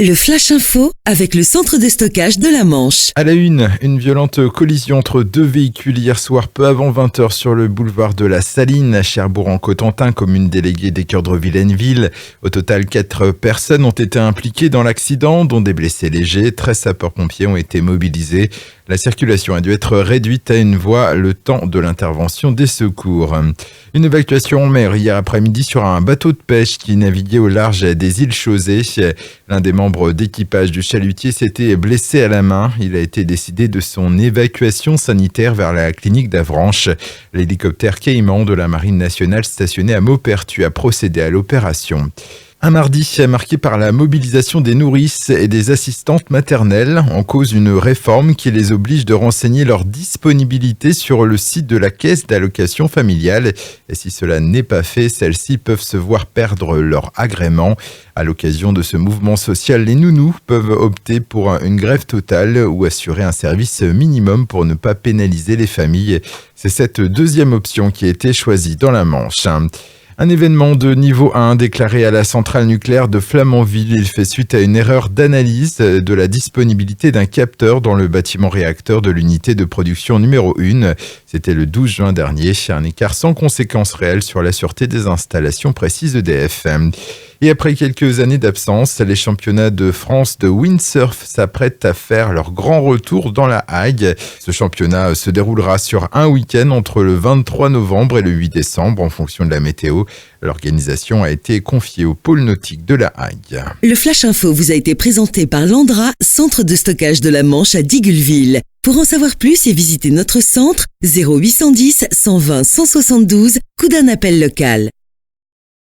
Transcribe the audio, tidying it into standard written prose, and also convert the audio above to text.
Le Flash Info avec le centre de stockage de la Manche. À la une violente collision entre deux véhicules hier soir peu avant 20h sur le boulevard de la Saline à Cherbourg-en-Cotentin, commune déléguée des Cœurs de Vilaine-Ville. Au total, 4 personnes ont été impliquées dans l'accident, dont des blessés légers. 13 sapeurs-pompiers ont été mobilisés. La circulation a dû être réduite à une voie le temps de l'intervention des secours. Une évacuation en mer hier après-midi sur un bateau de pêche qui naviguait au large des îles Chausey. L'un des membres d'équipage du chalutier s'était blessé à la main. Il a été décidé de son évacuation sanitaire vers la clinique d'Avranches. L'hélicoptère Cayman de la Marine nationale stationné à Maupertuis a procédé à l'opération. Un mardi marqué par la mobilisation des nourrices et des assistantes maternelles. En cause une réforme qui les oblige de renseigner leur disponibilité sur le site de la caisse d'allocation familiale. Et si cela n'est pas fait, celles-ci peuvent se voir perdre leur agrément. À l'occasion de ce mouvement social, les nounous peuvent opter pour une grève totale ou assurer un service minimum pour ne pas pénaliser les familles. C'est cette deuxième option qui a été choisie dans la Manche. Un événement de niveau 1 déclaré à la centrale nucléaire de Flamanville. Il fait suite à une erreur d'analyse de la disponibilité d'un capteur dans le bâtiment réacteur de l'unité de production numéro 1. C'était le 12 juin dernier. Un écart sans conséquences réelles sur la sûreté des installations, précise EDF. Et après quelques années d'absence, les championnats de France de windsurf s'apprêtent à faire leur grand retour dans la Hague. Ce championnat se déroulera sur un week-end entre le 23 novembre et le 8 décembre en fonction de la météo. L'organisation a été confiée au pôle nautique de la Hague. Le Flash Info vous a été présenté par Landra, centre de stockage de la Manche à Digulleville. Pour en savoir plus et visiter notre centre, 0810 120 172, coup d'un appel local.